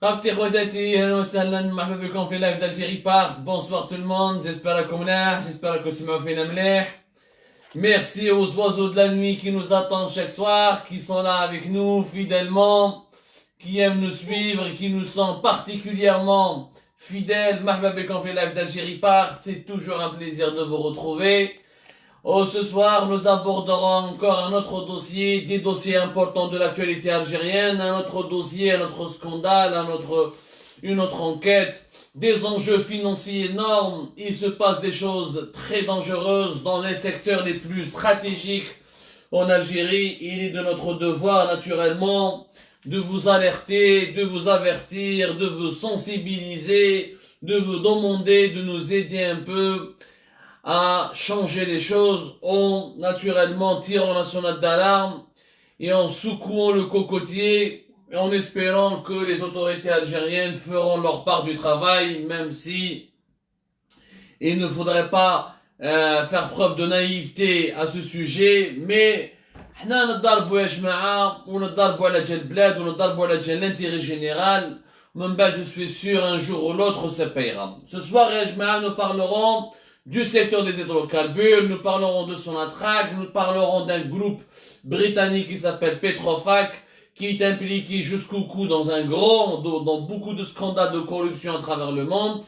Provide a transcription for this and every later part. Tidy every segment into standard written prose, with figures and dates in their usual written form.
Live d'Algérie Park. Bonsoir tout le monde, j'espère que vous allez. Merci aux oiseaux de la nuit qui nous attendent chaque soir, qui sont là avec nous fidèlement, qui aiment nous suivre et qui nous sont particulièrement fidèles. Live d'Algérie Park, c'est toujours un plaisir de vous retrouver. Oh, ce soir, nous aborderons encore un autre dossier, des dossiers importants de l'actualité algérienne, un autre dossier, un autre scandale, une autre enquête, des enjeux financiers énormes. Il se passe des choses très dangereuses dans les secteurs les plus stratégiques en Algérie. Il est de notre devoir, naturellement, de vous alerter, de vous avertir, de vous sensibiliser, de vous demander de nous aider un peu à changer les choses en naturellement tirant la sonnette d'alarme et en secouant le cocotier et en espérant que les autorités algériennes feront leur part du travail, même si il ne faudrait pas faire preuve de naïveté à ce sujet, mais حنا نضربوا يا جماعة ونضربوا على جال البلاد ونضربوا على جال l'intérêt général. Même pas, je suis sûr, un jour ou l'autre, ça payera. Ce soir, ya جماعة, nous parlerons du secteur des hydrocarbures, nous parlerons de son attraque, nous parlerons d'un groupe britannique qui s'appelle Petrofac, qui est impliqué jusqu'au cou dans beaucoup de scandales de corruption à travers le monde,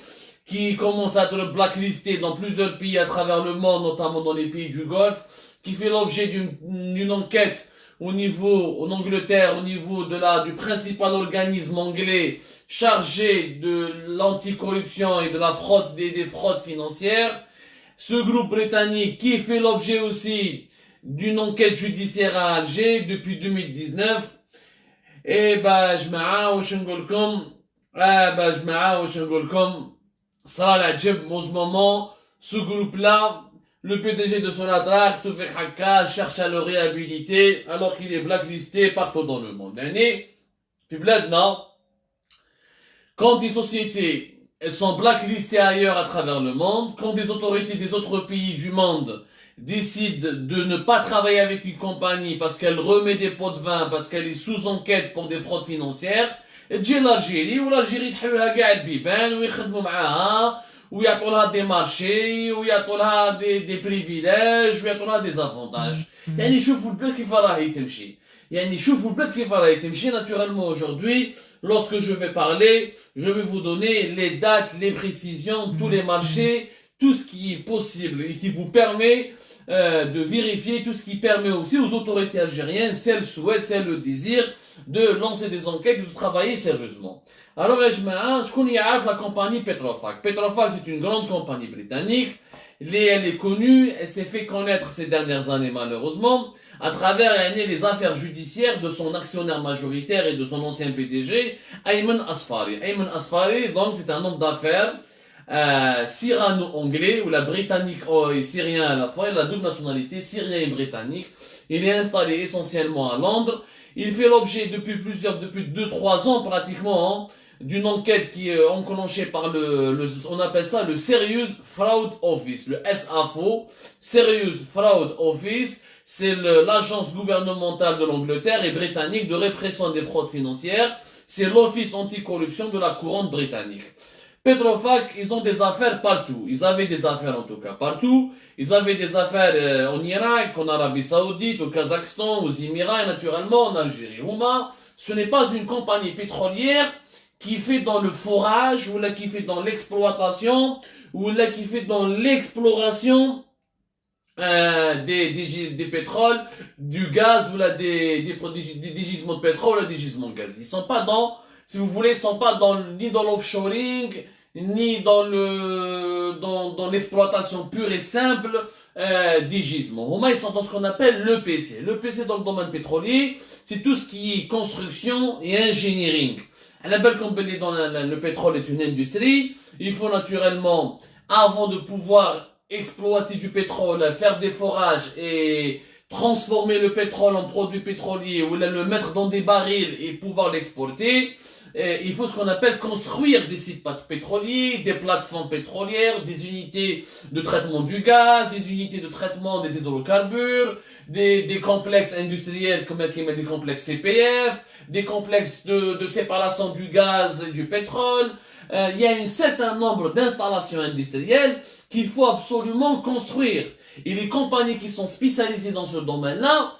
qui commence à être blacklisté dans plusieurs pays à travers le monde, notamment dans les pays du Golfe, qui fait l'objet d'une enquête en Angleterre, au niveau du principal organisme anglais chargé de l'anticorruption et de la fraude, des fraudes financières. Ce groupe britannique qui fait l'objet aussi d'une enquête judiciaire à Alger depuis 2019. Et جماعة واش نقول لكم جماعة واش نقول لكم صرا العجب en ce moment. Ce groupe là, le PDG de Sonatrach, Toufik Hakka, cherche à le réhabiliter alors qu'il est blacklisté partout dans le monde. Puis بلادنا, quand des sociétés elles sont blacklistées ailleurs à travers le monde, quand des autorités des autres pays du monde décident de ne pas travailler avec une compagnie parce qu'elle remet des pots de vin, parce qu'elle est sous enquête pour des fraudes financières, تجي l'Algérie والألجيري يتحلوا لها البيبان ويخدموا معاها ويعطوا لها des marchés ويعطوا لها des privilèges ويعطوا لها des avantages. يعني شوفوا البلاد كيف راهي تمشي. Naturellement aujourd'hui, lorsque je vais parler, je vais vous donner les dates, les précisions, tous les marchés, tout ce qui est possible et qui vous permet de vérifier, tout ce qui permet aussi aux autorités algériennes, si elles souhaitent, si elles le désirent, de lancer des enquêtes et de travailler sérieusement. Alors, je connais la compagnie Petrofac. Petrofac, c'est une grande compagnie britannique. Elle est connue, elle s'est fait connaître ces dernières années malheureusement, à travers les affaires judiciaires de son actionnaire majoritaire et de son ancien PDG, Ayman Asfari. Ayman Asfari, donc, c'est un homme d'affaires syrano-anglais, ou la britannique et syrien à la fois, il a la double nationalité, syrien et britannique. Il est installé essentiellement à Londres. Il fait l'objet depuis 2-3 ans pratiquement, d'une enquête qui est enclenchée par on appelle ça le Serious Fraud Office, le SAFO, Serious Fraud Office. C'est l'agence gouvernementale de l'Angleterre et britannique de répression des fraudes financières. C'est l'office anticorruption de la couronne britannique. Petrofac, ils ont des affaires partout. Ils avaient des affaires en tout cas partout. Ils avaient des affaires en Irak, en Arabie Saoudite, au Kazakhstan, aux Émirats et naturellement en Algérie. Ouma, ce n'est pas une compagnie pétrolière qui fait dans le forage, ou là qui fait dans l'exploitation, ou là qui fait dans l'exploration des pétroles, du gaz, ou là des gisements de pétrole, ou des gisements de gaz. Ils sont pas dans, si vous voulez, ils sont pas ni dans l'offshoring, ni dans l'exploitation pure et simple des gisements. Au moins, ils sont dans ce qu'on appelle l'EPC. L'EPC dans le domaine pétrolier, c'est tout ce qui est construction et engineering. La belle compagnie dans le pétrole est une industrie. Il faut naturellement, avant de pouvoir exploiter du pétrole, faire des forages et transformer le pétrole en produit pétrolier ou le mettre dans des barils et pouvoir l'exporter, il faut ce qu'on appelle construire des sites pétroliers, des plateformes pétrolières, des unités de traitement du gaz, des unités de traitement des hydrocarbures, des complexes industriels comme des complexes CPF, des complexes de séparation du gaz et du pétrole. Il y a un certain nombre d'installations industrielles qu'il faut absolument construire. Et les compagnies qui sont spécialisées dans ce domaine-là,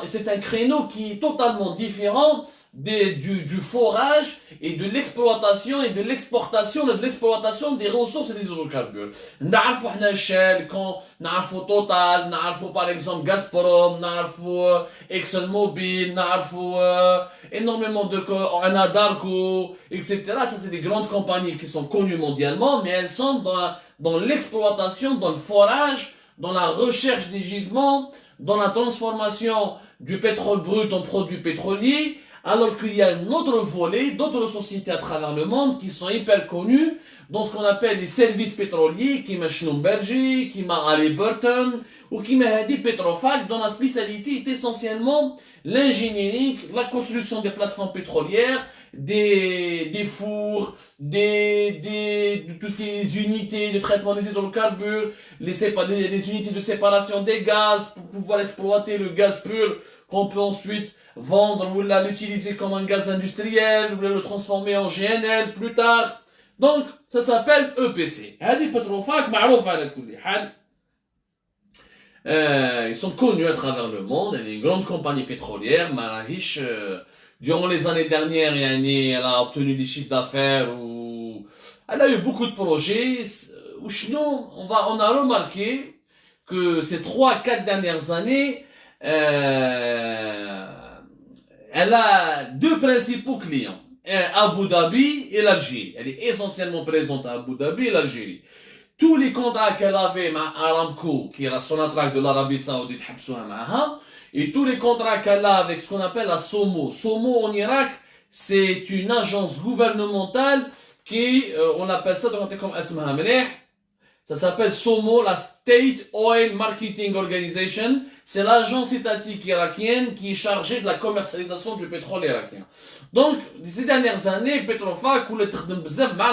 c'est un créneau qui est totalement différent du forage et de l'exploitation et de l'exportation et de l'exploitation des ressources et des hydrocarbures. نعرفوا احنا Shell, نعرفوا Total, نعرفوا par exemple Gazprom, نعرفوا ExxonMobil, نعرفوا énormément de Anadarko, etc. Ça c'est des grandes compagnies qui sont connues mondialement, mais elles sont dans l'exploitation, dans le forage, dans la recherche des gisements, dans la transformation du pétrole brut en produits pétroliers, alors qu'il y a un autre volet d'autres sociétés à travers le monde qui sont hyper connues dans ce qu'on appelle les services pétroliers, qui m'a Schlumberger, qui m'a Halliburton, ou qui m'a dit Petrofac, dont la spécialité est essentiellement l'ingénierie, la construction des plateformes pétrolières, des fours, de toutes les unités de traitement des hydrocarbures, les unités de séparation des gaz pour pouvoir exploiter le gaz pur qu'on peut ensuite vendre ou l'utiliser comme un gaz industriel ou le transformer en GNL plus tard. Donc, ça s'appelle EPC. هذه Petrofac معروف على كل حال. Ils sont connus à travers le monde. Elle est une grande compagnie pétrolière. Marahish, durant les années dernières, elle a obtenu des chiffres d'affaires où elle a eu beaucoup de projets. Où sinon, on a remarqué que ces 3-4 dernières années, elle a deux principaux clients, Abu Dhabi et l'Algérie. Elle est essentiellement présente à Abu Dhabi et l'Algérie. Tous les contrats qu'elle avait avec Aramco, qui est la Sonatrach de l'Arabie Saoudite, et tous les contrats qu'elle a avec ce qu'on appelle la SOMO. SOMO en Irak, c'est une agence gouvernementale qui, on appelle ça comme Asmaha Meleh. Ça s'appelle SOMO, la State Oil Marketing Organization. C'est l'agence étatique irakienne qui est chargée de la commercialisation du pétrole irakien. Donc, ces dernières années, Petrofac, ou le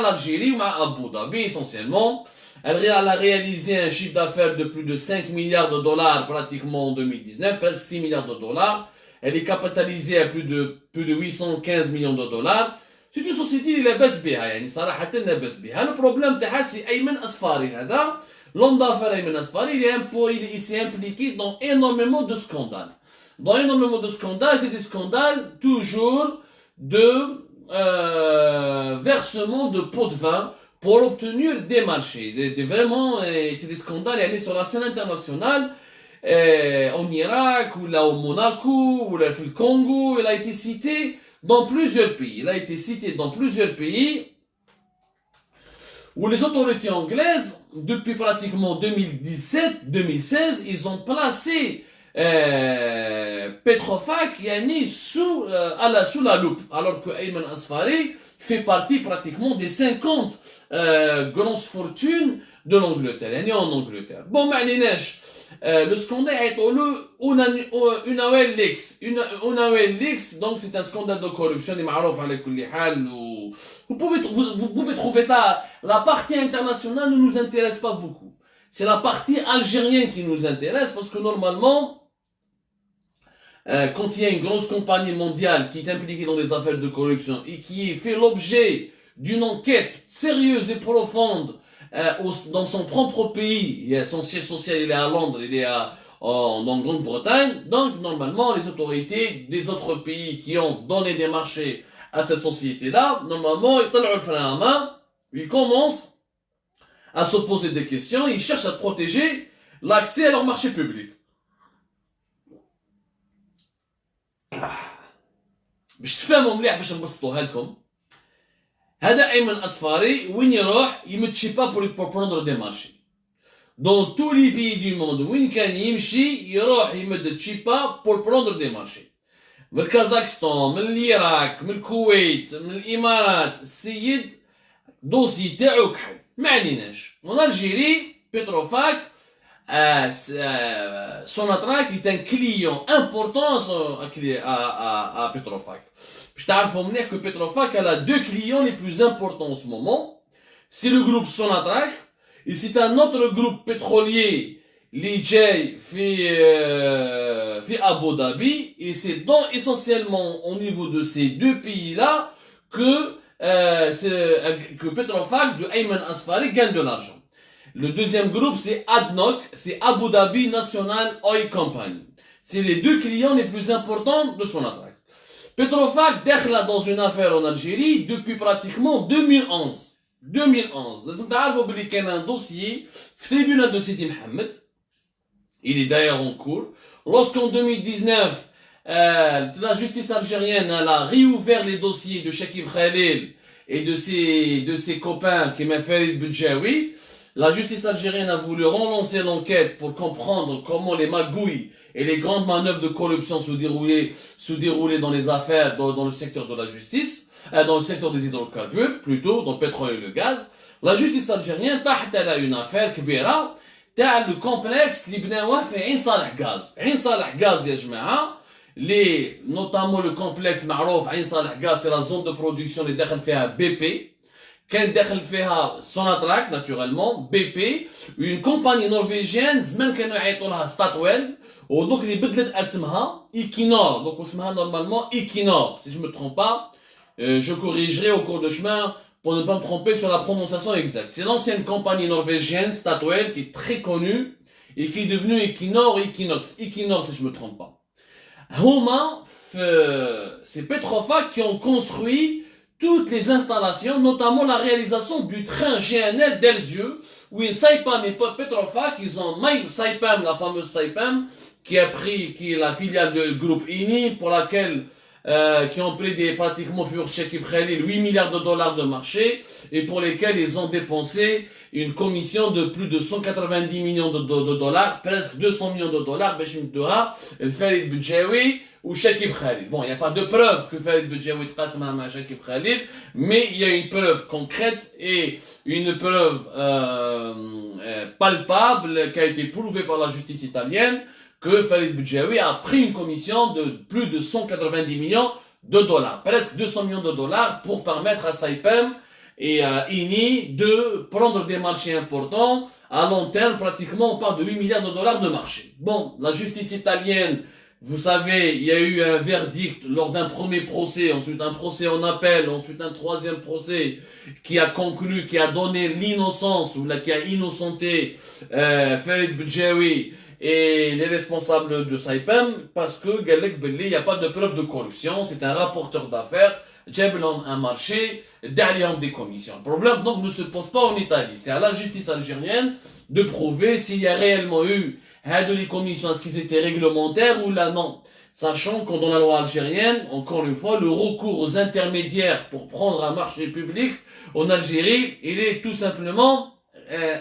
l'Algérie, ou Abu Dhabi essentiellement, elle a réalisé un chiffre d'affaires de plus de 5 milliards de dollars pratiquement en 2019, presque 6 milliards de dollars. Elle est capitalisée à plus de 815 millions de dollars. C'est une société qui لاباس بها يعني صراحة لاباس بها. Le problème تاعها c'est Ayman Asfari هذا l'homme d'affaires Ayman Asfari il s'est impliqué dans énormément de scandales. Dans énormément de scandales, c'est des scandales toujours de versement de pots de vin pour obtenir des marchés. Vraiment, c'est des scandales, elle est sur la scène internationale, en Irak, ou là au Monaco, ou là au Congo, elle a été citée dans plusieurs pays. Il a été cité dans plusieurs pays où les autorités anglaises, depuis pratiquement 2017-2016, ils ont placé Petrofac sous la loupe, alors que Ayman Asfari fait partie pratiquement des 50 grandes fortunes de l'Angleterre. Elle est en Angleterre. Bon, le scandale est Unawel Leaks. Unawel Leaks, donc c'est un scandale de corruption. Vous pouvez trouver ça. La partie internationale ne nous intéresse pas beaucoup. C'est la partie algérienne qui nous intéresse parce que normalement, quand il y a une grosse compagnie mondiale qui est impliquée dans des affaires de corruption et qui fait l'objet d'une enquête sérieuse et profonde dans son propre pays, son siège social il est à Londres, il est en Grande-Bretagne, donc normalement les autorités des autres pays qui ont donné des marchés à cette société-là, normalement ils طلعوا le frein à main, ils commencent à se poser des questions, ils cherchent à protéger l'accès à leur marché public. باش تفهموا مليح باش نبسطوها لكم. هذا أيمن أصفاري وين يروح يمد شيبا pour prendre des marchés. Dans tous les pays du monde وين كان يمشي يروح يمد تشيبا pour prendre des marchés. من الكازاخستان، من العراق، من الكويت، من الإمارات، السيد دوسي تاعو كحل. ما عليناش. En Algérie, Petrofac, Sonatrach est un client important à Petrofac. Je t'informe que Petrofac elle a deux clients les plus importants en ce moment. C'est le groupe Sonatrach et c'est un autre groupe pétrolier les Jay fait Abu Dhabi et c'est donc essentiellement au niveau de ces deux pays-là que Petrofac de Ayman Asfari gagne de l'argent. Le deuxième groupe c'est ADNOC, c'est Abu Dhabi National Oil Company. C'est les deux clients les plus importants de Sonatrach. Petrofac داخله dans une affaire en Algérie depuis pratiquement 2011. 2011. لازم تعرفوا بلي كان un dossier في tribunal de Sidi Mohamed. Il est d'ailleurs en cours. Lorsqu'en 2019, la justice algérienne elle a réouvert les dossiers de Chakib Khalil et de ses copains qui m'a fait Bedjaoui, la justice algérienne a voulu relancer l'enquête pour comprendre comment les magouilles et les grandes manœuvres de corruption se déroulaient dans les affaires, dans le secteur de la justice, dans le secteur des hydrocarbures, plutôt, dans le pétrole et le gaz. La justice algérienne, elle a une affaire كبيرة تاع le complexe اللي بناوه في عين صالح غاز. عين صالح غاز يا جماعة notamment le complexe معروف عين صالح غاز c'est la zone de production اللي داخل فيها BP. كان داخل فيها Sonatrach naturellement, BP, une compagnie norvégienne زمان كانوا يعيطوا لها Statoil. ودوك اللي بدلت اسمها Equinor, donc اسمها normalement Equinor, si je me trompe pas, je corrigerai au cours de chemin pour ne pas me tromper sur la prononciation exacte. C'est l'ancienne compagnie norvégienne Statoil qui est très connue et qui est devenue Equinor ou Equinox, Equinor si je me trompe pas. Huma, c'est Petrofac qui ont construit toutes les installations, notamment la réalisation du train GNL d'Elzieu, où Saipem et Petrofac, ils ont Saipem, la fameuse Saipem, qui est la filiale du groupe INI, pour laquelle, qui ont pris pratiquement sur Chakib Khalil 8 milliards de dollars de marché, et pour lesquels ils ont dépensé une commission de plus de 190 millions de dollars, presque 200 millions de dollars, El Farid Bedjaoui, ou Chakib Khalil. Bon, il n'y a pas de preuve que Farid Bedjaoui passe à Chakib Khalil, mais il y a une preuve concrète et une preuve palpable qui a été prouvée par la justice italienne que Farid Bedjaoui a pris une commission de plus de 190 millions de dollars, presque 200 millions de dollars pour permettre à Saipem et à INI de prendre des marchés importants. À long terme, pratiquement, on parle de 8 milliards de dollars de marché. Bon, la justice italienne, vous savez, il y a eu un verdict lors d'un premier procès, ensuite un procès en appel, ensuite un troisième procès qui a conclu, qui a donné l'innocence, ou qui a innocenté Farid Bedjaoui et les responsables de Saipem, parce que Galek Belli, il n'y a pas de preuve de corruption, c'est un rapporteur d'affaires, Djeblan un marché, derrière des commissions. Le problème donc ne se pose pas en Italie, c'est à la justice algérienne de prouver s'il y a réellement eu les commissions, est-ce qu'ils étaient réglementaires ou là non. Sachant que dans la loi algérienne, encore une fois, le recours aux intermédiaires pour prendre un marché public en Algérie, il est tout simplement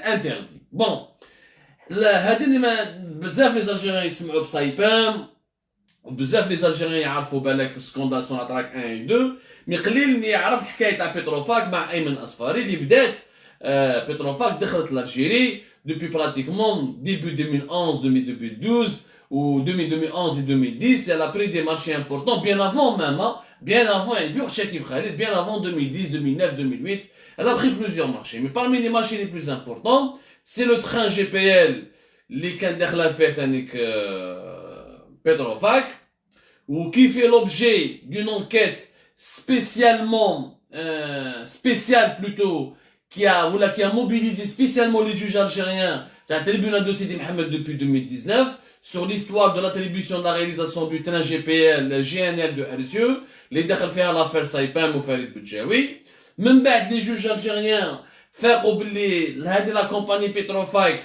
interdit. Bon, بزاف les Algériens يسمعوا بسايبام وبزاف les Algériens يعرفوا بالك سكوندال سوناتراك 1 و 2 مي قليل اللي يعرف الحكايه تاع بتروفاك مع ايمن اصفاري اللي بدات بتروفاك دخلت l'Algérie depuis pratiquement début 2011, 2012 ou 2011 et 2010, elle a pris des marchés importants bien avant même, hein, bien avant, elle a vu Chakib Khalil, bien avant 2010, 2009, 2008, elle a pris plusieurs marchés. Mais parmi les marchés les plus importants, c'est le train GPL, les Kandakhla fait avec Petrofac, ou qui fait l'objet d'une enquête spéciale plutôt, qui a mobilisé spécialement les juges algériens d'un tribunal de Sidi Mohamed depuis 2019 sur l'histoire de l'attribution de la réalisation du train GPL, GNL de Elzieu, les dakhal fiha l'affaire Saipem ou Farid Bedjaoui. Même les juges algériens faire oublier la compagnie Petrofac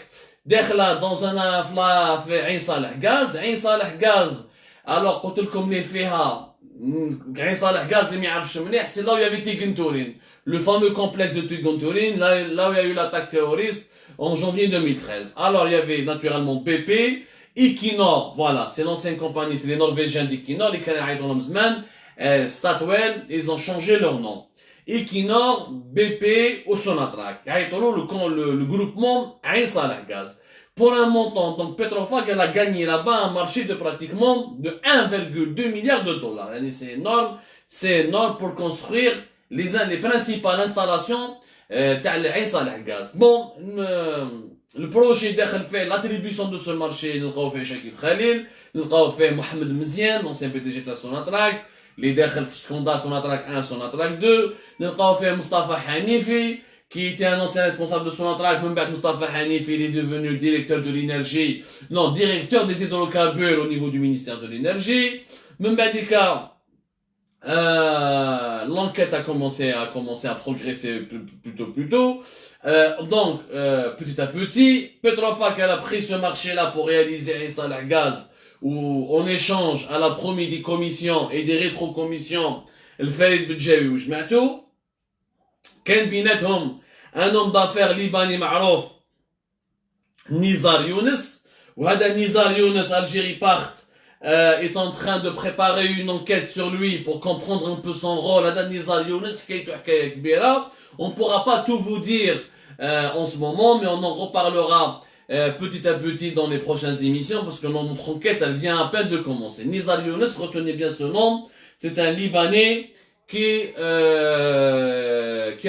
dakhla dans un afla في عين صالح غاز. عين صالح غاز alors قلت لكم لي فيها عين صالح غاز اللي ما يعرفش مليح c'est là où il y avait Tigentourine, le fameux complexe de Tigentourine, là où il y a eu l'attaque terroriste en janvier 2013. Alors il y avait naturellement BP, Equinor, voilà, c'est l'ancienne compagnie, c'est les Norvégiens d'Equinor, les Canadiens dans Zman, Statoil, ils ont changé leur nom. Equinor, BP ou Sonatrach. Le groupement Ain Salah Gaz. Pour un montant, donc Petrofac, elle a gagné là-bas un marché de pratiquement de 1,2 milliard de dollars. C'est énorme, c'est énorme pour construire les principales installations تاع صالح gaz. Bon, le projet داخل فيه l'attribution de ce marché نلقاو فيه شكيب خليل, نلقاو فيه محمد مزيان, l'ancien PDG تاع سوناتراك, اللي داخل في سكوندا سوناتراك 1 سوناتراك 2, نلقاو فيه مصطفى حنيفي qui était un ancien responsable de Sonatrach, même Mustafa Hanifi, il est devenu directeur de l'énergie, non, directeur des hydrocarbures au niveau du ministère de l'énergie. Même l'enquête a commencé à progresser plus tôt. Donc, petit à petit, Petrofac elle a pris ce marché-là pour réaliser un salaire gaz, où en échange, elle a promis des commissions et des rétrocommissions, le Farid Bidjawi ou Jmatou. كان بيناتهم un homme d'affaires libanais معروف Nizar Younes, وهذا Nizar Younes Algérie Part est en train de préparer une enquête sur lui pour comprendre un peu son rôle. هذا Nizar Younes حكايته حكاية كبيرة. On ne pourra pas tout vous dire en ce moment, mais on en reparlera petit à petit dans les prochaines émissions parce que notre enquête elle vient à peine de commencer. Nizar Younes, retenez bien ce nom, c'est un Libanais qui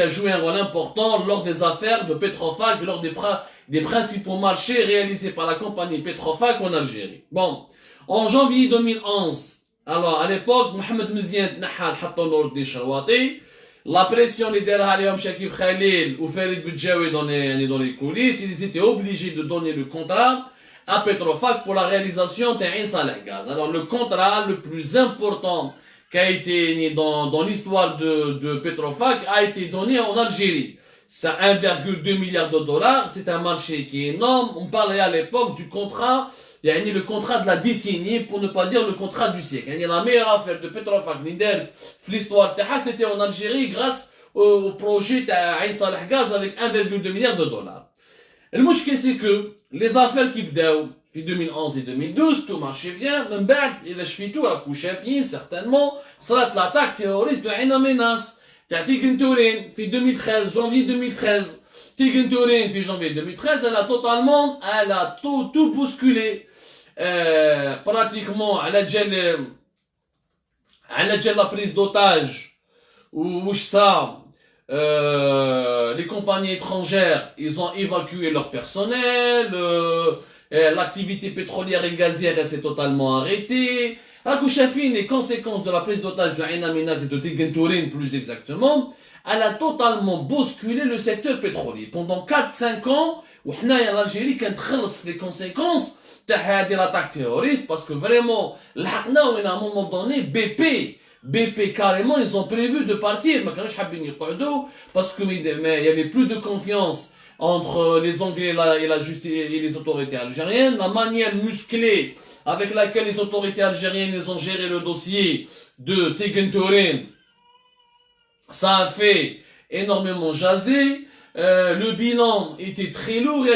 a joué un rôle important lors des affaires de Petrofac, lors des principaux marchés réalisés par la compagnie Petrofac en Algérie. Bon, en janvier 2011, alors à l'époque, Mohamed Mzian Nahal Hatton Nourdin Sharwati, la pression les derrière Shakib Khalil ou Farid Bidjawi dans les coulisses, ils étaient obligés de donner le contrat à Petrofac pour la réalisation d'un salaire gaz. Alors le contrat le plus important qui a été dans l'histoire de Petrofac a été donné en Algérie. C'est 1,2 milliard de dollars. C'est un marché qui est énorme. On parlait à l'époque du contrat, le contrat de la décennie, pour ne pas dire le contrat du siècle. La meilleure affaire de Petrofac, l'histoire c'était en Algérie grâce au projet d'Aïn Saleh Gaz avec 1,2 milliard de dollars. Le mouchké c'est que les affaires qui bdaou, في 2011 et 2012 tout marchait bien. من بعد إذا شفيتو راكو شافين certainement صارت l'attaque terroriste de Ain Amenas تاع تيغن تورين في 2013 janvier 2013. تيغن تورين في janvier 2013 elle a tout bousculé pratiquement على جال la prise d'otage وش ça les compagnies étrangères ils ont évacué leur personnel. L'activité pétrolière et gazière s'est totalement arrêtée. Rakouchafine, les conséquences de la prise d'otage de Ain Amenas et de Tigen Tourin plus exactement, elle a totalement bousculé le secteur pétrolier. Pendant 4-5 ans, où en Algérie qui a les conséquences de l'attaque terroriste, parce que vraiment, à un moment donné, BP carrément, ils ont prévu de partir, parce qu'il y avait plus de confiance entre les Anglais et la justice et les autorités algériennes, la manière musclée avec laquelle les autorités algériennes ils ont géré le dossier de Tigen Tourin, ça a fait énormément jaser. Le bilan était très lourd,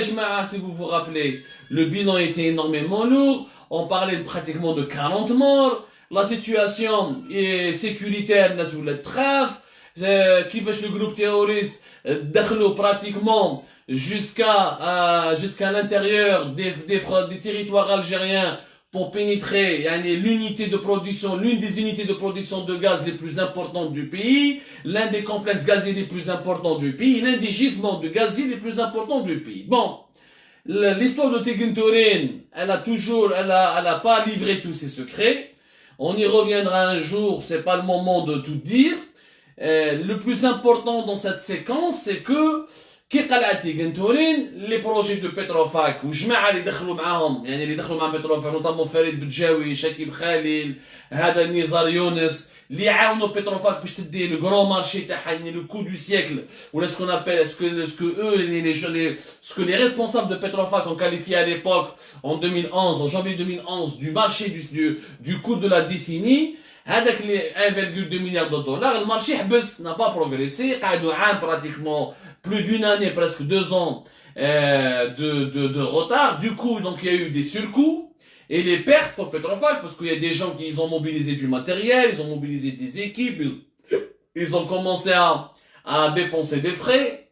si vous vous rappelez. Le bilan était énormément lourd. On parlait pratiquement de 40 morts. La situation est sécuritaire, qui fait le groupe terroriste, pratiquement jusqu'à l'intérieur des territoires algériens pour pénétrer l'unité de production, l'une des unités de production de gaz les plus importantes du pays, l'un des complexes gaziers les plus importants du pays, l'un des gisements de gaziers les plus importants du pays. Bon, l'histoire de Tigen Tourin, elle a pas livré tous ses secrets. On y reviendra un jour, c'est pas le moment de tout dire. Le plus important dans cette séquence, c'est que كي قلعت تيغن تورين لي بروجي دو بتروفاك وجماعه اللي دخلوا معاهم اللي دخلوا مع بتروفاك نوطامون فريد بتجاوي شكيب خليل هذا نزار يونس اللي عاونوا بتروفاك باش تدي لو غران مارشي تاعها لو كو دو سيكل ولا سكون ابل سكو ce que les responsables de Petrofac ont qualifié à l'époque en 2011 en janvier 2011 du marché du coup de la décennie. هذاك 1,2 milliard de dollars le marché حبس n'a pas progressé قعدوا عام pratiquement plus d'une année, presque 2 ans de retard. Du coup, donc il y a eu des surcoûts et les pertes pour Petrofac, parce qu'il y a des gens qui ont mobilisé du matériel, ils ont mobilisé des équipes, ils ont commencé à dépenser des frais,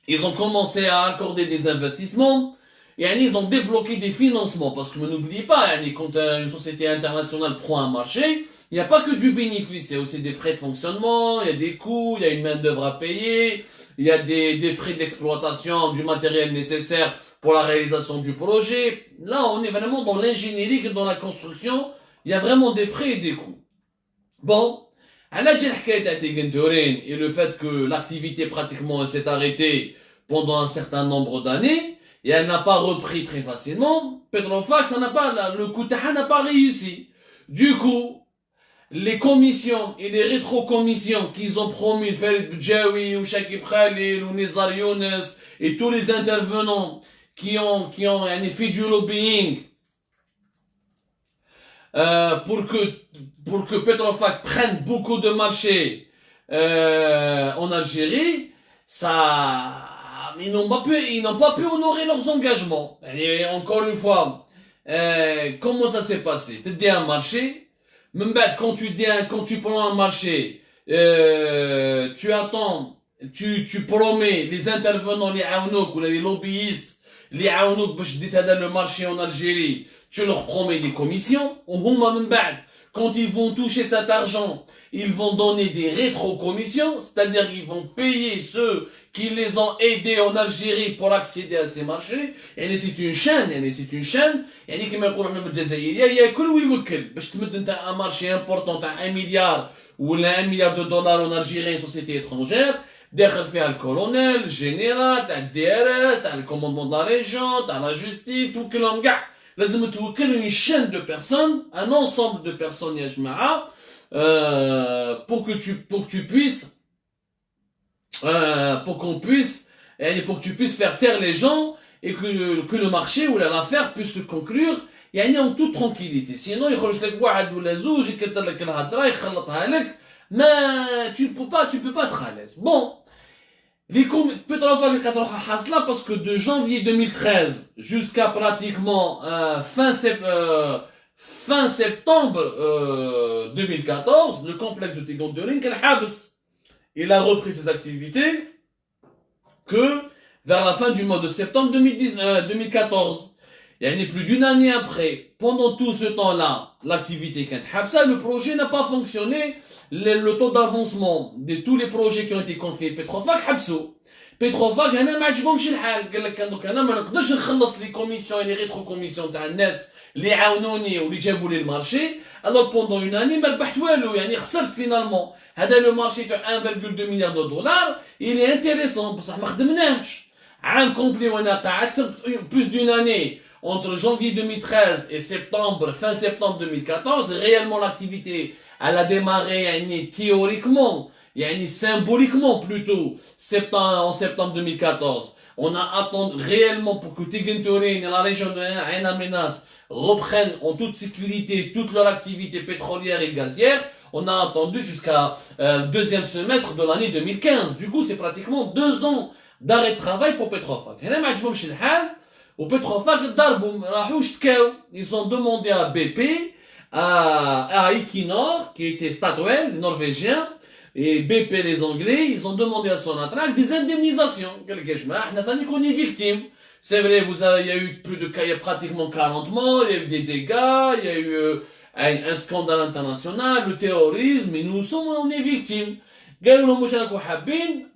ils ont commencé à accorder des investissements, et ils ont débloqué des financements, parce que n'oubliez pas, quand une société internationale prend un marché, il n'y a pas que du bénéfice, il y a aussi des frais de fonctionnement, il y a des coûts, il y a une main-d'œuvre à payer, il y a des frais d'exploitation du matériel nécessaire pour la réalisation du projet. Là, on est vraiment dans l'ingénierie, dans la construction, il y a vraiment des frais et des coûts. Bon, à la et le fait que l'activité pratiquement s'est arrêtée pendant un certain nombre d'années, et elle n'a pas repris très facilement, Petrofac, le coup n'a pas réussi. Du coup, les commissions et les rétrocommissions qu'ils ont promis, Farid Bdjawi, ou Shakib Khalil, ou Nizar Younes, et tous les intervenants qui ont fait du lobbying, pour que Petrofac prenne beaucoup de marchés, en Algérie, ils n'ont pas pu honorer leurs engagements. Et encore une fois, comment ça s'est passé? Tu dis un marché, même quand tu prends un marché, tu attends, tu promets les intervenants, les aounouk ou les lobbyistes, les aounouk باش تدي هذا le marché en Algérie, tu leur promets des commissions, quand ils vont toucher cet argent, ils vont donner des rétrocommissions, c'est-à-dire qu'ils vont payer ceux qui les ont aidés en Algérie pour accéder à ces marchés. Et c'est une chaîne, يعني كما يقولوا احنا بالجزائريه ياكل ويوكل باش تمد انت un marché important تاع 1 milliard ولا 1 milliard de dollars en Algérie, une société étrangère, داخل فيها الكولونيل, الجنرال, تاع الدي ار اس, تاع le commandement de la région, تاع la justice, توكلهم كاع. لازم توكل une chaîne de personnes, un ensemble de personnes يا جماعه, pour que tu puisses pour que tu puisses faire taire les gens et que le marché ou l'affaire puisse se conclure en toute tranquillité. Sinon يخرج لك واحد ولا زوج يكثر لك الهضره يخلطها لك, tu peux pas être à l'aise. Bon, les Petrofac كتروح حاصله parce que de janvier 2013 jusqu'à pratiquement fin septembre 2014, le complexe de Tegondeling كان حابس. Il a repris ses activités que vers la fin du mois de septembre 2014. Il y a plus d'une année après, pendant tout ce temps-là, l'activité كانت حابسة, le projet n'a pas fonctionné, le taux d'avancement de tous les projets qui ont été confiés à Petrofac حبسوا. Petrofac هنا ما عجبهمش الحال, قال لك دوك انا ما نقدرش نخلص لي كوميسيون لي ريترو كوميسيون تاع الناس اللي عاونوني واللي جابوا لي المارشي. Alors pendant une année ما ربحت والو, يعني خسرت finalement. هذا le marché de 1,2 milliard de dollars, il est intéressant بصح ما خدمناش. عام كومبلي وانا قعدت plus d'une année entre janvier 2013 et fin septembre 2014, réellement l'activité elle a démarré يعني théoriquement, يعني symboliquement plutôt, en septembre 2014. On a attendu réellement pour que Tegentorin et la région de Ain Amenas reprennent en toute sécurité toute leur activité pétrolière et gazière. On a attendu jusqu'à deuxième semestre de l'année 2015. Du coup, c'est pratiquement 2 ans d'arrêt de travail pour Petrofac. Au Petrofac, ils ont demandé à BP, à Equinor, qui était Statoil, les Norvégiens, et BP, les Anglais, ils ont demandé à Sonatrach des indemnisations. On est victime. C'est vrai, il y a eu il y a pratiquement 40 morts, il y a eu des dégâts, il y a eu un scandale international, le terrorisme, et on est victimes.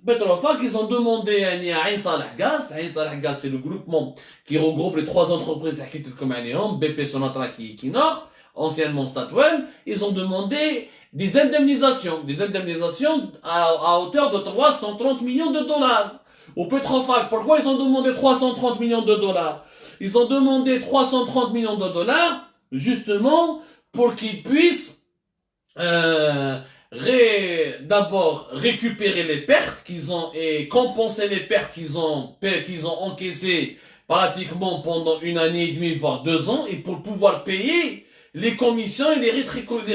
Petrofac, ils ont demandé à Ain Saleh Gas. Ain Saleh Gas, c'est le groupement qui regroupe les 3 entreprises comme BP, Sonatrach et Equinor, anciennement Statoil. Ils ont demandé des indemnisations à hauteur de 330 millions de dollars. Au Petrofac, pourquoi ils ont demandé 330 millions de dollars? Ils ont demandé 330 millions de dollars, justement, pour qu'ils puissent, d'abord récupérer les pertes qu'ils ont et compenser les pertes qu'ils ont encaissées pratiquement pendant 1 année et demie, voire 2 ans, et pour pouvoir payer les commissions et les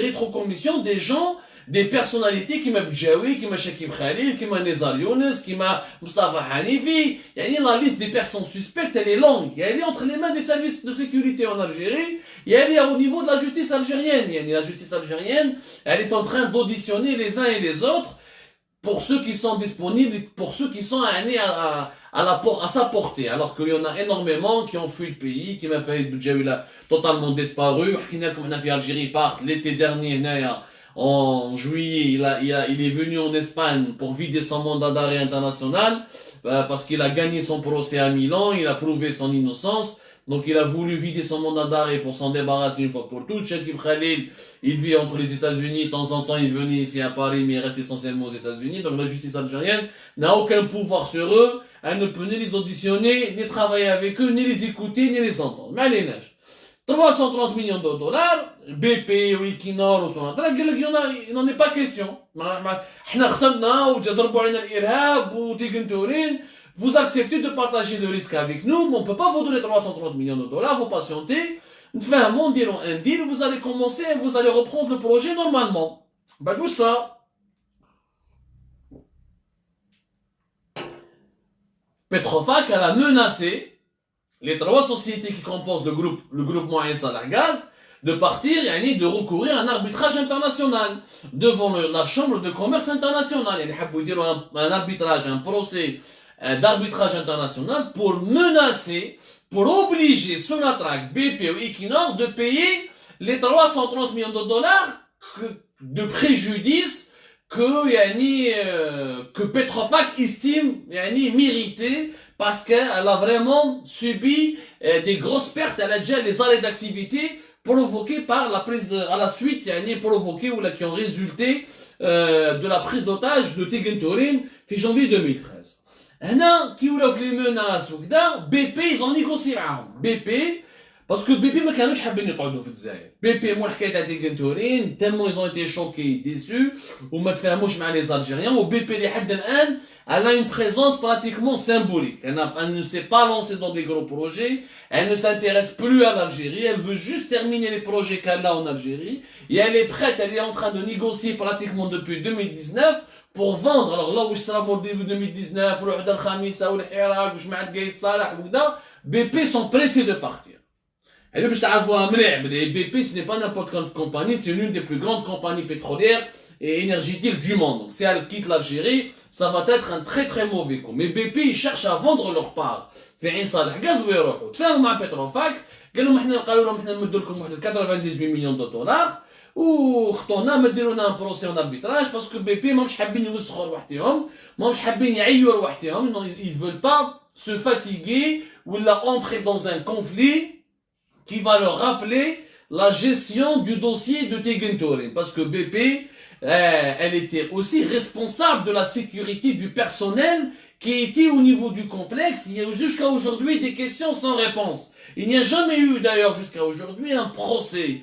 rétrocommissions des gens, des personnalités qui m'a Bdjawi, qui m'a Shakib Khalil, qui m'a Nizar Younes, qui m'a Mustafa Hanifi. La liste des personnes suspectes, elle est longue. Elle est entre les mains des services de sécurité en Algérie, et elle est au niveau de la justice algérienne. La justice algérienne, elle est en train d'auditionner les uns et les autres pour ceux qui sont disponibles, pour ceux qui sont à sa portée. Alors qu'il y en a énormément qui ont fui le pays, qui m'a fait Bdjawi totalement disparu. Comme on a fait Algérie part l'été dernier, en juillet, il est venu en Espagne pour vider son mandat d'arrêt international, parce qu'il a gagné son procès à Milan, il a prouvé son innocence. Donc il a voulu vider son mandat d'arrêt pour s'en débarrasser une fois pour toutes. Chakib Khalil, il vit entre les États-Unis, de temps en temps il venait ici à Paris, mais il reste essentiellement aux États-Unis. Donc la justice algérienne n'a aucun pouvoir sur eux. Elle ne peut ni les auditionner, ni travailler avec eux, ni les écouter, ni les entendre. Mais allez, nage. 330 millions de dollars, BP ou Equinor ou Sonatrach, il n'en est pas question. Vous acceptez de partager le risque avec nous, mais on ne peut pas vous donner 330 millions de dollars, vous patientez, un deal, vous allez commencer, vous allez reprendre le projet normalement. Ben, tout ça. Petrofac, elle a menacé les trois sociétés qui composent le groupe moyen Salah Gaz, de partir et de recourir à un arbitrage international devant la Chambre de commerce internationale. Il y a un arbitrage, un procès d'arbitrage international pour menacer, pour obliger Sonatrach, BP ou Equinor de payer les 330 millions de dollars de préjudice que Petrofac estime mériter parce qu'elle a vraiment subi des grosses pertes. Elle a déjà les arrêts d'activité provoqués par la prise à la suite, provoqués ou là qui ont résulté de la prise d'otage de Tegentorin en janvier 2013. هنا كي ولاو في لي موناس وكذا BP ils ont négocié معاهم BP parce que BP ما كانوش حابين يقعدوا في الجزائر BP مو الحكايه تاع تيغنتورين tellement ils ont été choqués déçus وما تفاهموش مع les Algériens و BP لحد الان elle a une présence pratiquement symbolique elle ne s'est pas lancée dans des gros projets elle ne s'intéresse plus à l'Algérie elle veut juste terminer les projets qu'elle a en Algérie et elle est prête elle est en train de négocier pratiquement depuis 2019 pour vendre. Alors là où je serai au début 2019, ou le Houda al-Khamisa, ou le Hirak, ou je m'aide Gaïd Salah, ou là, BP sont pressés de partir. Et là, je t'avoue, BP, ce n'est pas n'importe quelle compagnie, c'est l'une des plus grandes compagnies pétrolières et énergétiques du monde. Donc, si elle quitte l'Algérie, ça va être un très très mauvais coup. Mais BP, ils cherchent à vendre leur part. في عين صالح غاز ويروحوا تفاهموا مع بتروفاك قال لهم قالوا لهم احنا نمدوا لكم 98 مليون دولار وخطونا مديروا لنا بروسي اون اربيتراج باسكو بي بي ماهمش حابين يوسخوا رواحتهم ماهمش حابين يعيوا رواحتهم ils veulent pas se fatiguer ولا entrer dans un conflit qui va leur rappeler la gestion du dossier de Tegentorin parce que BP elle était aussi responsable de la sécurité du personnel qui était au niveau du complexe. Il y a jusqu'à aujourd'hui des questions sans réponse. Il n'y a jamais eu d'ailleurs jusqu'à aujourd'hui un procès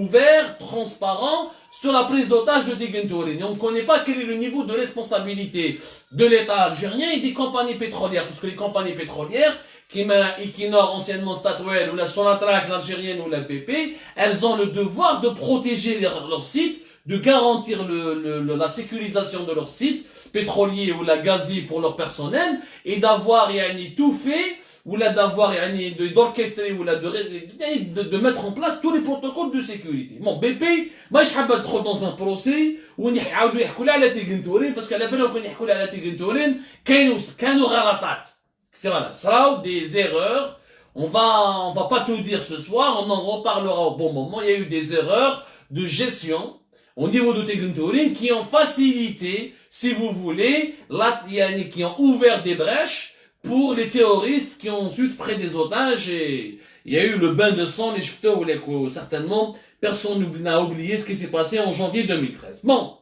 ouvert, transparent sur la prise d'otage de Tegentorin. On ne connaît pas quel est le niveau de responsabilité de l'État algérien et des compagnies pétrolières, parce que les compagnies pétrolières, Equinor, anciennement Statoil, ou la Sonatrach, l'algérienne ou la BP, elles ont le devoir de protéger leur site, de garantir la sécurisation de leur site pétrolier ou la gazier pour leur personnel, et d'avoir tout fait, ou là d'avoir d'orchestrer ou là de mettre en place tous les protocoles de sécurité. Bon, BP, moi je حابة trop dans un procès où يعاودوا يحكوا لها على تيغنتورين parce qu'à la بالهم كانوا يحكوا لها على تيغنتورين كانوا غلطات. C'est voilà, ça des erreurs. On va pas tout dire ce soir, on en reparlera au bon moment. Il y a eu des erreurs de gestion au niveau de Tegentorin qui ont facilité, si vous voulez, qui ont ouvert des brèches pour les terroristes qui ont ensuite pris des otages et il y a eu le bain de sang, les chefs certainement, personne n'a oublié ce qui s'est passé en janvier 2013. Bon,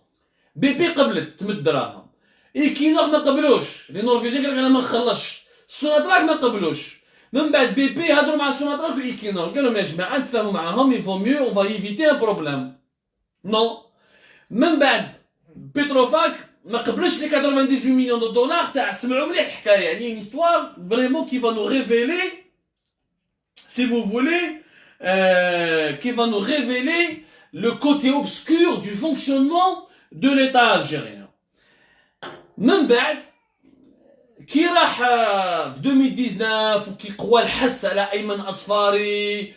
BP قبلت تمد دراهم Equinor ما قبلوش les Norvégiens قالوا انا ما نخلصش Sonatrach ما قبلوش من بعد BP هضروا مع Sonatrach و Equinor قالوا لهم يا جماعه نتفاهموا معاهم il vaut mieux on va éviter un problème non من بعد Petrofac ما قبلش les 98 millions de dollars تاع سمعوا مليح الحكايه une histoire vraiment qui va nous révéler si vous voulez qui va nous révéler le côté obscur du fonctionnement de l'État algérien. من بعد كي راح في 2019 وكي قوى الحس على ايمن اصفاري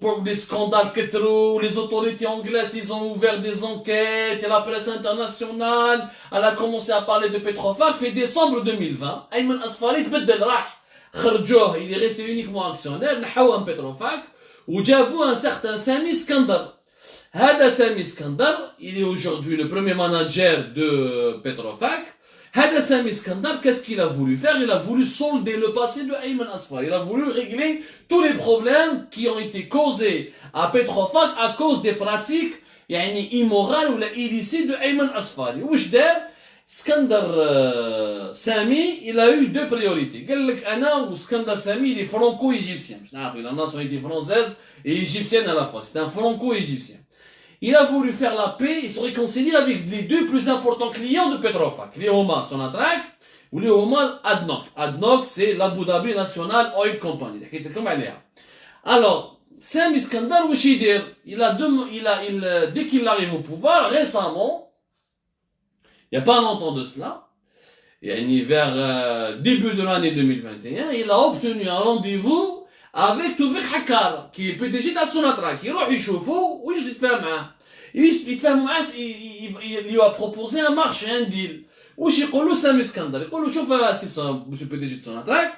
pour des scandales كتروا les autorités anglaises ils ont ouvert des enquêtes et la presse internationale elle a commencé à parler de Petrofac في décembre 2020 ايمن اصفاري تبدل راح خرجوه il est resté uniquement actionnaire نحوه من Petrofac وجابوا un certain Sami Iskandar. هذا Sami Iskandar, il est aujourd'hui le premier manager de Petrofac. هذا Sami Iskandar, qu'est-ce qu'il a voulu faire? Il a voulu solder le passé de Ayman Asfar. Il a voulu régler tous les problèmes qui ont été causés à Petrofac à cause des pratiques يعني immorales ou illicites de Ayman Asfari. واش دار؟ Skandar Sami, il a eu deux priorités. قال لك انا وسكندر Sami, il est franco-égyptien. Je n'arrive, il a la nationalité française et égyptienne à la fois. C'est un franco-égyptien. Il a voulu faire la paix et se réconcilier avec les deux plus importants clients de Petrofac. Les Homa Sonatrach ou les Homa ADNOC. ADNOC, c'est l'Abu Dhabi National Oil Company. Alors, Sami Iskandar, dès qu'il arrive au pouvoir, récemment, il n'y a pas longtemps de cela, vers début de l'année 2021, il a obtenu un rendez-vous avec Toufik Hakkar, qui est le PDG de Sonatrach. Il va il lui a proposé un marché, un deal. واش يقولوا Sami Iskandar يقولوا شوف monsieur le PDG de Sonatrach,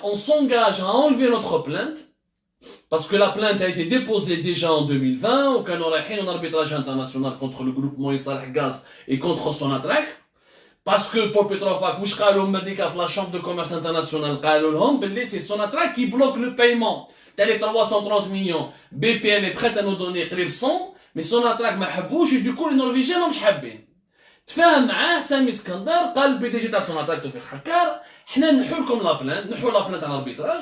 on s'engage à enlever notre plainte parce que la plainte a été déposée déjà en 2020 au Canada en arbitrage international contre le groupement Isarh Gaz et contre Sonatrach. Parce que pour Petrofac, la Chambre de commerce internationale, c'est Sonatrach qui bloque le paiement. T'as les 330 millions. BPM est prête à nous donner 100, mais Sonatrach m'a habouche et du coup les Norvégiens n'ont pas habé. تفاهم معاه سامي اسكندر قال البي دي جي تاع سوناطراك توفيق حكار حنا نحو لكم لا بلان نحو لا بلان تاع الاربيتراج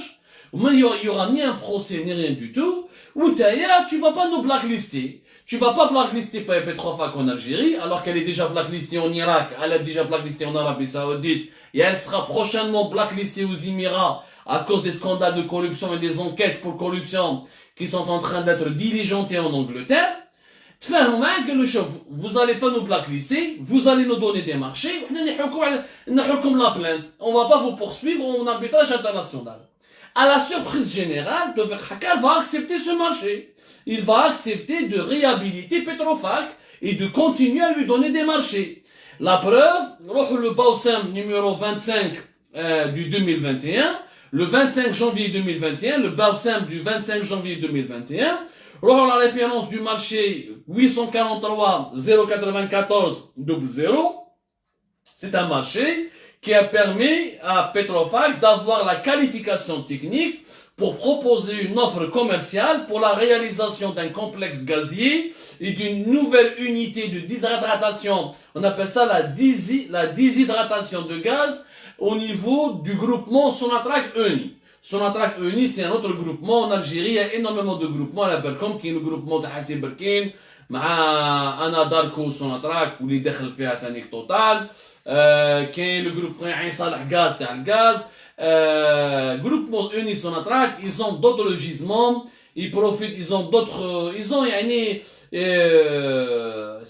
وما يوغا ني ان بروسي ني ريان دو تو وانتايا tu vas pas nous blacklister. Tu vas pas blacklister Petrofac en Algérie alors qu'elle est déjà blacklistée en Irak, elle est déjà blacklistée en Arabie Saoudite et elle sera prochainement blacklistée aux Émirats à cause des scandales de corruption et des enquêtes pour corruption qui sont en train d'être diligentées en Angleterre. Vous allez pas nous blacklister, vous allez nous donner des marchés, la plainte. On va pas vous poursuivre en arbitrage international. À la surprise générale, Toufik Hakkar va accepter ce marché. Il va accepter de réhabiliter Petrofac et de continuer à lui donner des marchés. La preuve, le Bawsam numéro 25 du 2021, le 25 janvier 2021, le Bawsam du 25 janvier 2021, la référence du marché 843 094 00, c'est un marché qui a permis à Petrofac d'avoir la qualification technique pour proposer une offre commerciale pour la réalisation d'un complexe gazier et d'une nouvelle unité de déshydratation. On appelle ça la déshydratation de gaz au niveau du groupement Sonatrach ENI. Sonatrach ENI, c'est un autre groupement. En Algérie, il y a énormément de groupements. La Belcom, qui est le groupement de Hassim Berkin, Ana Darko Sonatrach, où il دخل فيها ثاني total. Qui est le groupement Ain Salah Gaz, le gaz. Groupement ENI Sonatrach, ils ont d'autres gisements. Ils profitent, ils ont d'autres,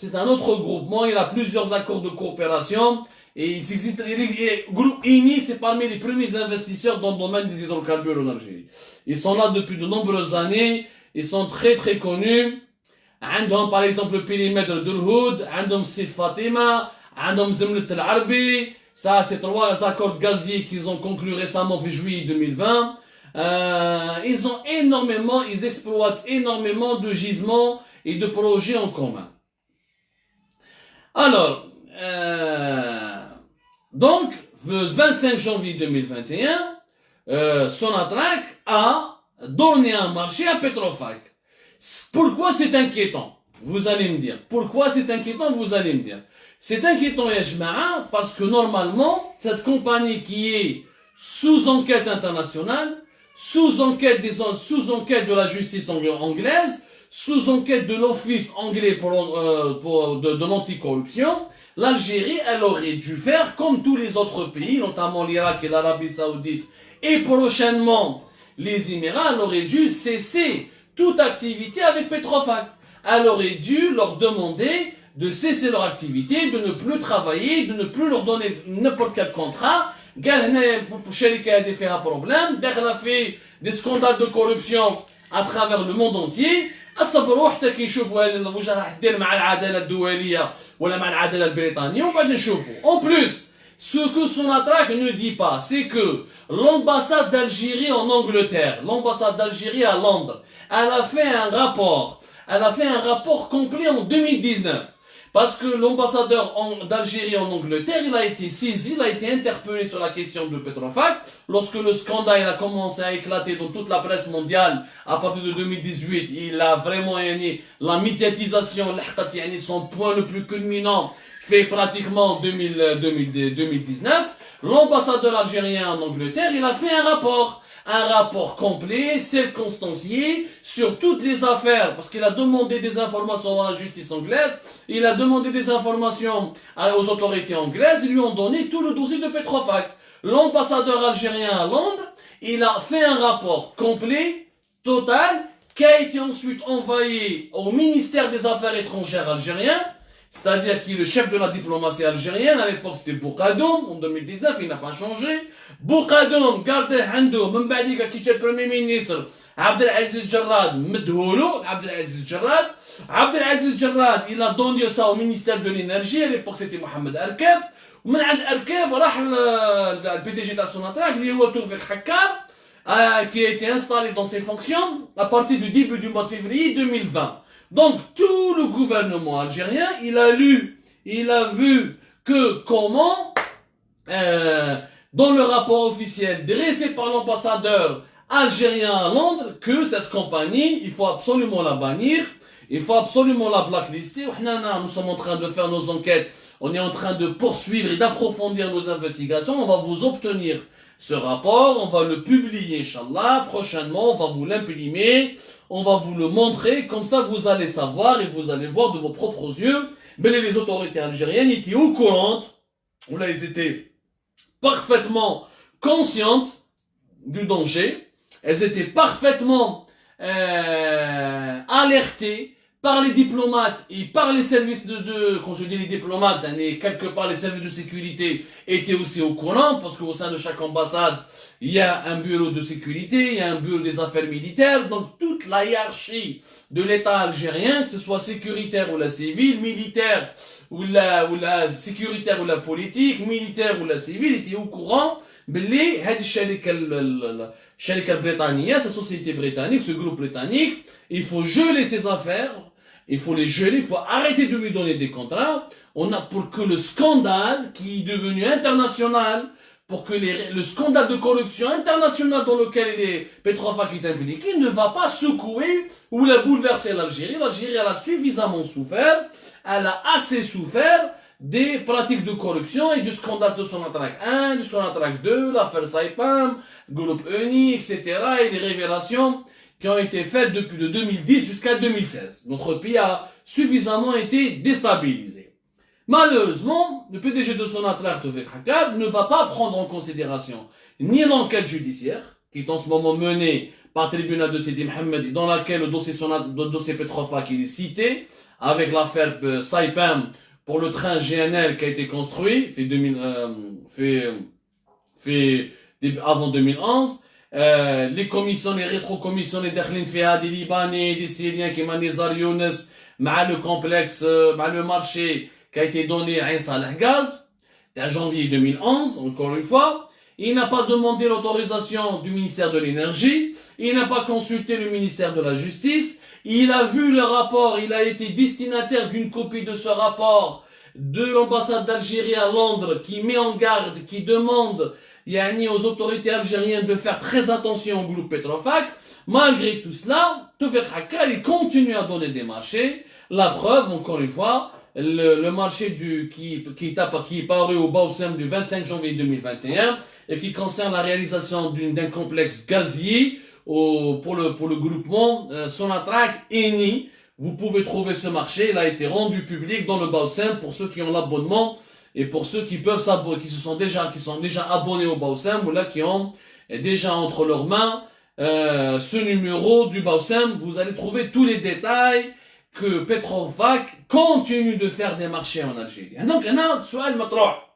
c'est un autre groupement. Il a plusieurs accords de coopération. Et il existe, le groupe INI, c'est parmi les premiers investisseurs dans le domaine des hydrocarbures en Algérie. Ils sont là depuis de nombreuses années, ils sont très très connus. عندهم par exemple le périmètre d'Urhoud, عندهم Sif Fatima, عندهم Zemlet El Arbi. Ça, c'est trois accords gaziers qu'ils ont conclus récemment en juillet 2020. Ils ont énormément, ils exploitent énormément de gisements et de projets en commun. Alors, donc, le 25 janvier 2021, Sonatrach a donné un marché à Petrofac. Pourquoi c'est inquiétant? Vous allez me dire. Pourquoi c'est inquiétant? Vous allez me dire. C'est inquiétant, Yajma'a, parce que normalement, cette compagnie qui est sous enquête internationale, sous enquête de la justice anglaise, sous enquête de l'office anglais de l'anticorruption, l'Algérie, elle aurait dû faire comme tous les autres pays, notamment l'Irak et l'Arabie Saoudite, et prochainement les Émirats, elle aurait dû cesser toute activité avec Petrofac. Elle aurait dû leur demander de cesser leur activité, de ne plus travailler, de ne plus leur donner n'importe quel contrat. Sharika a fait un problème, a fait des scandales de corruption à travers le monde entier. اصبروا حتى كي يشوفوا هذه واش راح دير مع العداله الدوليه ولا مع العداله البريطانيه وبعد نشوفوا. En plus, Ce que Sonatrach ne dit pas, c'est que l'ambassade d'Algérie en Angleterre, l'ambassade d'Algérie à Londres, elle a fait un rapport. Elle a fait un rapport complet en 2019. Parce que l'ambassadeur d'Algérie en Angleterre, il a été saisi, il a été interpellé sur la question de Petrofac. Lorsque le scandale a commencé à éclater dans toute la presse mondiale, à partir de 2018, il a vraiment la médiatisation, son point le plus culminant, fait pratiquement en 2019. L'ambassadeur algérien en Angleterre, il a fait un rapport complet, circonstancié, sur toutes les affaires, parce qu'il a demandé des informations à la justice anglaise, il a demandé des informations aux autorités anglaises, ils lui ont donné tout le dossier de Petrofac. L'ambassadeur algérien à Londres, il a fait un rapport complet, total, qui a été ensuite envoyé au ministère des Affaires étrangères algérien, c'est-à-dire qui est le chef de la diplomatie algérienne. À l'époque c'était Bourgadoum, en 2019, il n'a pas changé. Bourgadoum, gardé Hando, même بعديك qui était le premier ministre, Abdelaziz Jarrad, مدهولو, Abdelaziz Jarrad, il a donné ça au ministère de l'énergie, à l'époque c'était Mohamed Arkeb, ومن عند أركاب راح le PDG de Sonatrach, اللي هو توفيق حكار, qui a été installé dans ses fonctions à partir du début du mois de février 2020. Donc, tout le gouvernement algérien, il a vu que comment, dans le rapport officiel dressé par l'ambassadeur algérien à Londres, que cette compagnie, il faut absolument la bannir, il faut absolument la blacklister. Nous sommes en train de faire nos enquêtes, on est en train de poursuivre et d'approfondir nos investigations, on va vous obtenir ce rapport, on va le publier, Inch'Allah, prochainement, on va vous l'imprimer, on va vous le montrer, comme ça vous allez savoir et vous allez voir de vos propres yeux. Mais les autorités algériennes étaient au courant, ou là ils étaient parfaitement conscientes du danger, elles étaient parfaitement alertées par les diplomates et par les services quand je dis les diplomates, quelque part les services de sécurité étaient aussi au courant, parce qu'au sein de chaque ambassade, il y a un bureau de sécurité, il y a un bureau des affaires militaires, donc toute la hiérarchie de l'État algérien, que ce soit sécuritaire ou la civile, militaire ou la sécuritaire ou la politique, militaire ou la civile, était au courant. باللي هذه الشركة البريطانية, sa société britannique, ce groupe britannique, il faut geler ses affaires, il faut les geler, il faut arrêter de lui donner des contrats, pour que le scandale qui est devenu international, pour que le scandale de corruption international dans lequel Petrofac est impliqué ne va pas secouer ou la bouleverser l'Algérie. L'Algérie, elle a suffisamment souffert, elle a assez souffert des pratiques de corruption et du scandale de Sonatrach 1, du Sonatrach 2, l'affaire Saipem, groupe ENI, etc. et les révélations qui ont été faites depuis de 2010 jusqu'à 2016. Notre pays a suffisamment été déstabilisé. Malheureusement, le PDG de Sonatrach, Toufiq Hakkar, ne va pas prendre en considération ni l'enquête judiciaire, qui est en ce moment menée par le tribunal de Sidi Mohamed, dans laquelle le dossier Petrofac est cité, avec l'affaire Saipem, pour le train GNL qui a été construit, avant 2011, les commissions, les rétrocommissions, les داخلين فيها des Libanais, des Syriens qui m'a Nizar Younes, le complexe, le marché qui a été donné à Ain Saleh Gaz, en janvier 2011, encore une fois. Il n'a pas demandé l'autorisation du ministère de l'énergie, il n'a pas consulté le ministère de la justice, il a vu le rapport, il a été destinataire d'une copie de ce rapport de l'ambassade d'Algérie à Londres qui met en garde, qui demande aux autorités algériennes de faire très attention au groupe Petrofac. Malgré tout cela, Toufiq Hakkar, il continue à donner des marchés. La preuve, encore une fois, le marché qui est paru au Bausen du 25 janvier 2021 et qui concerne la réalisation d'un complexe gazier pour le groupement Sonatrach ENI. Vous pouvez trouver ce marché, il a été rendu public dans le Bausen pour ceux qui ont l'abonnement et pour ceux qui peuvent s'abonner, qui sont déjà abonnés au Bausen ou là qui ont déjà entre leurs mains ce numéro du Bausen. Vous allez trouver tous les détails que Petrofac continue de faire des marchés en Algérie. Donc هنا السؤال مطروح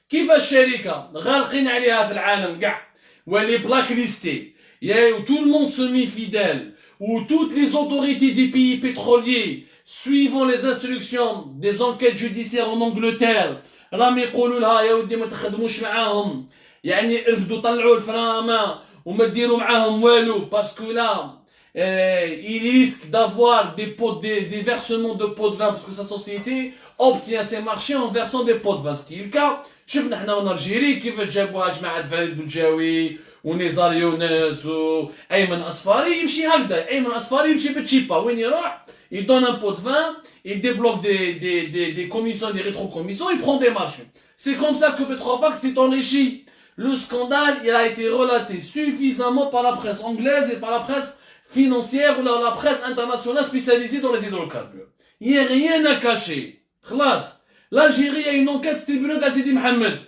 كيف الشركة غالقين عليها في العالم كاع واللي بلاك ليستي où tout le monde se met fidèle, où toutes les autorités des pays pétroliers suivant les instructions des enquêtes judiciaires en Angleterre, راهم يقولوا لها يا ودي ما تخدموش معاهم يعني رفدوا طلعوا الفرامة وما ديروا معاهم والو باسكو لا il risque d'avoir des versements de pots de vin parce que sa société obtient ses marchés en versant des pots de vin. Ce qui est le cas, شفنا احنا en Algérie كيف جابوها جماعة فريد بوجاوي ونزار يونس وأيمن أصفاري يمشي هكذا. أيمن أصفاري يمشي بتشيبا وين يروح il donne un pot de vin, il débloque des commissions, des rétrocommissions, il prend des marchés. C'est comme ça que Petrofac s'est enrichi. Le scandale, il a été relaté suffisamment par la presse anglaise et par la presse financière ou la presse internationale spécialisée dans les hydrocarbures. Il n'y a rien à cacher. Khlas. L'Algérie a une enquête tribunal Sidi Mohamed.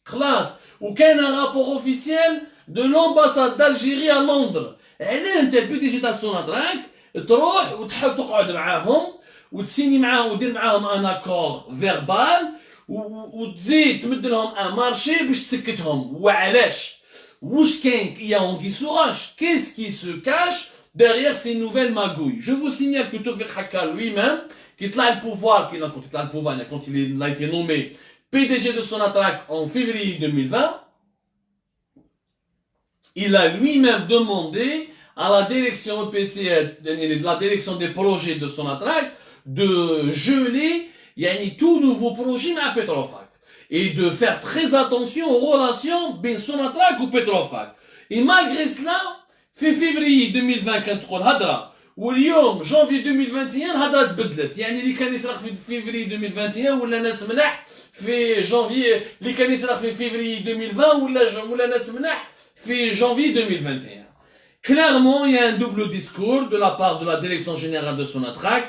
Khlas. Ou qu'il y a un rapport officiel de l'ambassade d'Algérie à Londres. Elle est un tel petit station à drague. تروح وتحاول تقعد معاهم وتسيني معاهم ودير معاهم ان اكور فيربال وتزيد تمد لهم ان مارشي باش تسكتهم. وعلاش؟ واش كاين يا اونغي سوراش؟ qu'est-ce qui se cache derrière ces nouvelles magouilles? Je vous signale que Tawfiq Hakka lui-même, qui طلع البوفوار quand il a été nommé PDG de Sonatrach en février 2020, il a lui-même demandé à la direction EPC, la direction des projets de Sonatrach, de geler tout nouveau projet à Petrofac et de faire très attention aux relations entre Sonatrach ou Petrofac. Et malgré cela, février 2020 كانت تقول هضره واليوم janvier 2021 هضره تبدلت. يعني اللي كان يصرخ في février 2021 ولا ناس ملاح في janvier، اللي كان يصرخ في février 2020 ولا ناس ملاح في janvier 2021. Clairement, il y a un double discours de la part de la direction générale de Sonatrach.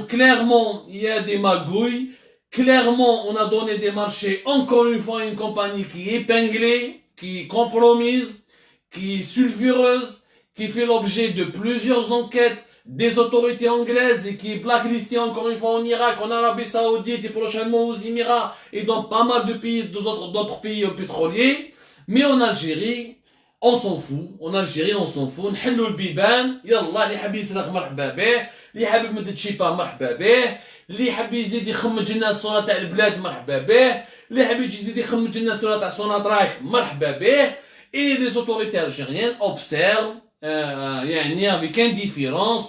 Clairement, il y a des magouilles. Clairement, on a donné des marchés, encore une fois, à une compagnie qui est épinglée, qui est compromise, qui est sulfureuse, qui fait l'objet de plusieurs enquêtes des autorités anglaises et qui est blacklistée encore une fois en Irak, en Arabie Saoudite et prochainement aux Émirats et dans pas mal de pays, d'autres pays pétroliers. Mais en Algérie, on s'en fout. En Algérie, on s'en fout. نحلوا البيبان. يلا اللي حاب يسرق مرحبا به، اللي حاب يمد تشيبا مرحبا به، اللي حاب يزيد يخمج لنا الصورة تاع البلاد مرحبا به، اللي حاب يزيد يخمج لنا الصورة تاع Sonatrach مرحبا به. Et les autorités algériennes observent avec indifférence,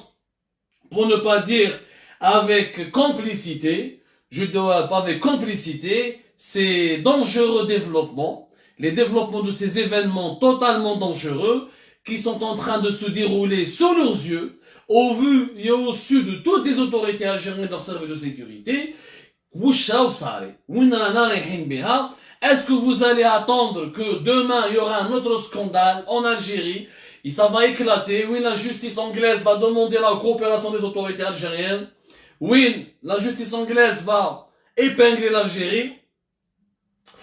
pour ne pas dire avec complicité, je dois pas avec complicité, ces dangereux développements, les développements de ces événements totalement dangereux qui sont en train de se dérouler sous leurs yeux, au vu et au su de toutes les autorités algériennes et leurs services de sécurité. Est-ce que vous allez attendre que demain il y aura un autre scandale en Algérie et ça va éclater? Oui, la justice anglaise va demander la coopération des autorités algériennes. Oui, la justice anglaise va épingler l'Algérie.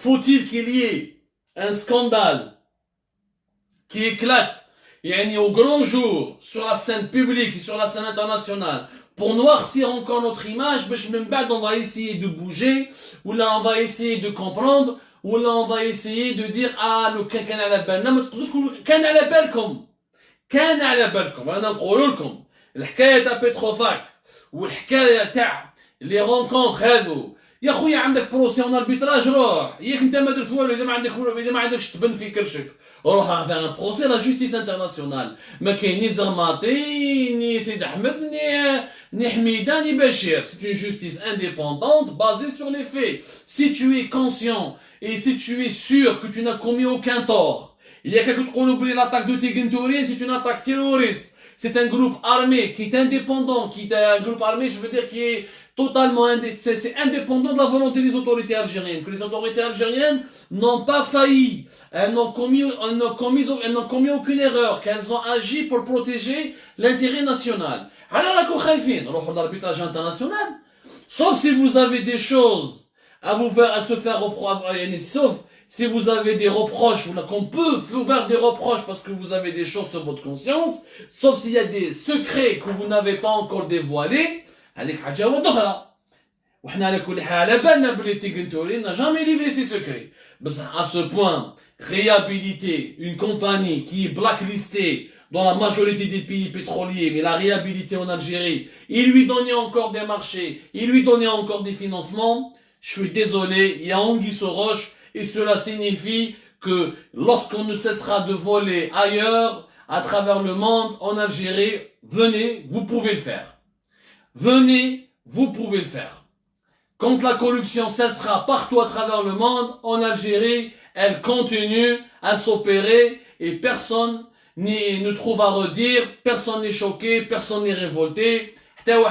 Faut-il qu'il y ait un scandale qui éclate au grand jour sur la scène publique et sur la scène internationale pour noircir encore notre image? On va essayer de bouger, ou là on va essayer de comprendre, ou là on va essayer de dire ah le كان على بالنا. ما تقدروش تقولوا كان على بالكم، كان على بالكم. انا نقول لكم الحكايه تاع بيتروفاك والحكايه تاع لي رونكونتر هذو. يا خويا عندك بروسي اون اربيتراج، روح. ياك انت ما درت والو، اذا ما عندك والو، اذا ما عندكش تبن في كرشك، روح افير ان بروسي لا جوستيس انترناسيونال. ما كاين ني زغماطي ني سيد احمد ni Hamida ni Bachir. C'est une justice indépendante basée sur les faits. Si tu es conscient et si tu es sûr que tu n'as commis aucun tort, il y a quelqu'un qui oublie l'attaque de Tigentourien, c'est une attaque terroriste. C'est un groupe armé qui est indépendant, qui est un groupe armé, je veux dire, qui est totalement c'est indépendant de la volonté des autorités algériennes. Que les autorités algériennes n'ont pas failli, elles n'ont commis aucune erreur, qu'elles ont agi pour protéger l'intérêt national. Alors là, l'arbitrage international, sauf si vous avez des choses à se faire reprocher, sauf si vous avez des reproches, ou qu'on peut vous faire des reproches parce que vous avez des choses sur votre conscience, sauf s'il y a des secrets que vous n'avez pas encore dévoilés, هذيك حاجة واحدة. وحنا على كل حال على بالنا بلي تيغنتوري n'a jamais livré ses secrets. Mais à ce point, réhabiliter une compagnie qui est blacklistée dans la majorité des pays pétroliers, mais la réhabiliter en Algérie, il lui donnait encore des marchés, il lui donnait encore des financements, je suis désolé, il y a anguille sous roche, et cela signifie que lorsqu'on ne cessera de voler ailleurs, à travers le monde, en Algérie, venez, vous pouvez le faire. Venez, vous pouvez le faire. Quand la corruption cessera partout à travers le monde, en Algérie, elle continue à s'opérer et personne ne trouve à redire, personne n'est choqué, personne n'est révolté. Je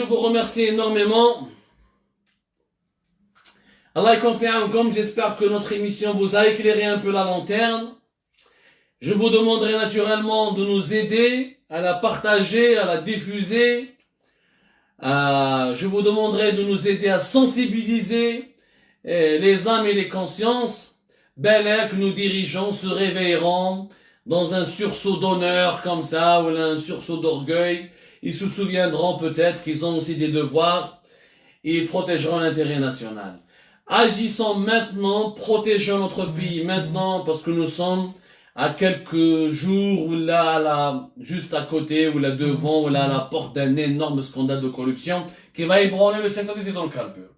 vous remercie énormément. Allah est confiant comme j'espère que notre émission vous a éclairé un peu la lanterne. Je vous demanderai naturellement de nous aider à la partager, à la diffuser. Je vous demanderai de nous aider à sensibiliser les âmes et les consciences. Que nos dirigeants se réveilleront dans un sursaut d'honneur comme ça, ou un sursaut d'orgueil. Ils se souviendront peut-être qu'ils ont aussi des devoirs et ils protégeront l'intérêt national. Agissons maintenant, protégeons notre pays maintenant, parce que nous sommes à quelques jours, ou là, juste à côté, ou là devant, ou là à la porte d'un énorme scandale de corruption qui va ébranler le secteur des hydrocarbures.